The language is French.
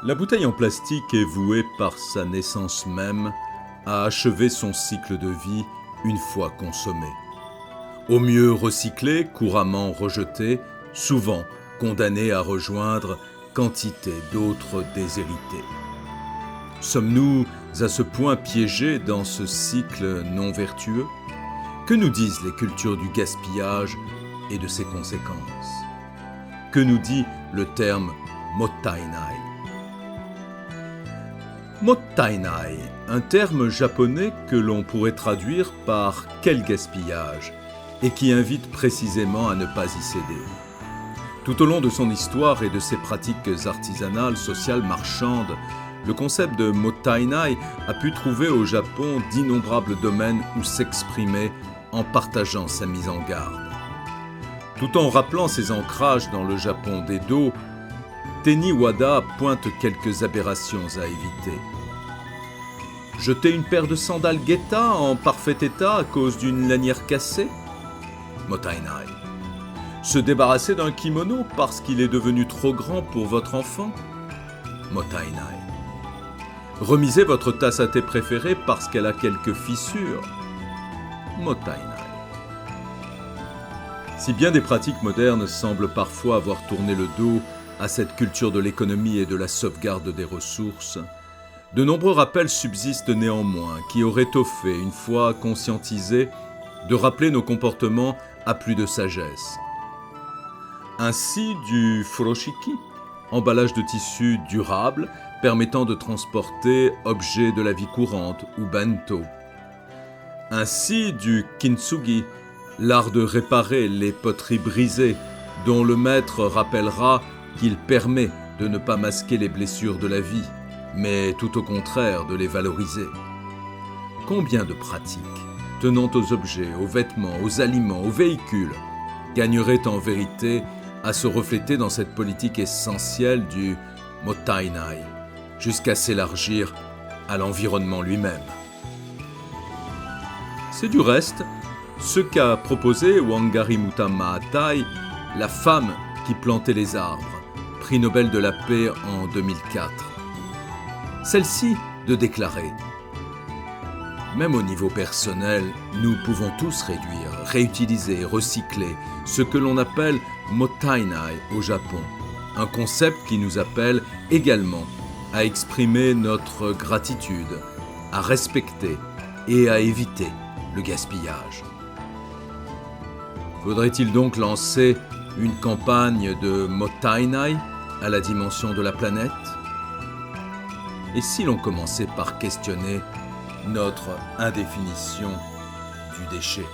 La bouteille en plastique est vouée par sa naissance même à achever son cycle de vie une fois consommée. Au mieux recyclée, couramment rejetée, souvent condamnée à rejoindre quantité d'autres déshérités. Sommes-nous à ce point piégés dans ce cycle non vertueux? Que nous disent les cultures du gaspillage et de ses conséquences? Que nous dit le terme mottainai? Mottainai, un terme japonais que l'on pourrait traduire par « quel gaspillage » et qui invite précisément à ne pas y céder. Tout au long de son histoire et de ses pratiques artisanales, sociales, marchandes, le concept de mottainai a pu trouver au Japon d'innombrables domaines où s'exprimer en partageant sa mise en garde. Tout en rappelant ses ancrages dans le Japon d'Edo, Tenny Wada pointe quelques aberrations à éviter. Jeter une paire de sandales Geta en parfait état à cause d'une lanière cassée? Mottainai. Se débarrasser d'un kimono parce qu'il est devenu trop grand pour votre enfant? Mottainai. Remiser votre tasse à thé préférée parce qu'elle a quelques fissures? Mottainai. Si bien des pratiques modernes semblent parfois avoir tourné le dos à cette culture de l'économie et de la sauvegarde des ressources, de nombreux rappels subsistent néanmoins qui auraient tôt fait, une fois conscientisés, de rappeler nos comportements à plus de sagesse. Ainsi du furoshiki, emballage de tissu durable permettant de transporter objets de la vie courante ou bento. Ainsi du kintsugi, l'art de réparer les poteries brisées, dont le maître rappellera qu'il permet de ne pas masquer les blessures de la vie, mais tout au contraire de les valoriser. Combien de pratiques, tenant aux objets, aux vêtements, aux aliments, aux véhicules, gagneraient en vérité à se refléter dans cette politique essentielle du mottainai, jusqu'à s'élargir à l'environnement lui-même. C'est du reste ce qu'a proposé Wangari Maathai, la femme qui plantait les arbres, prix Nobel de la paix en 2004. Celle-ci de déclarer « Même au niveau personnel, nous pouvons tous réduire, réutiliser, recycler ce que l'on appelle mottainai au Japon, un concept qui nous appelle également à exprimer notre gratitude, à respecter et à éviter le gaspillage. » Faudrait-il donc lancer une campagne de mottainai à la dimension de la planète? Et si l'on commençait par questionner notre indéfinition du déchet?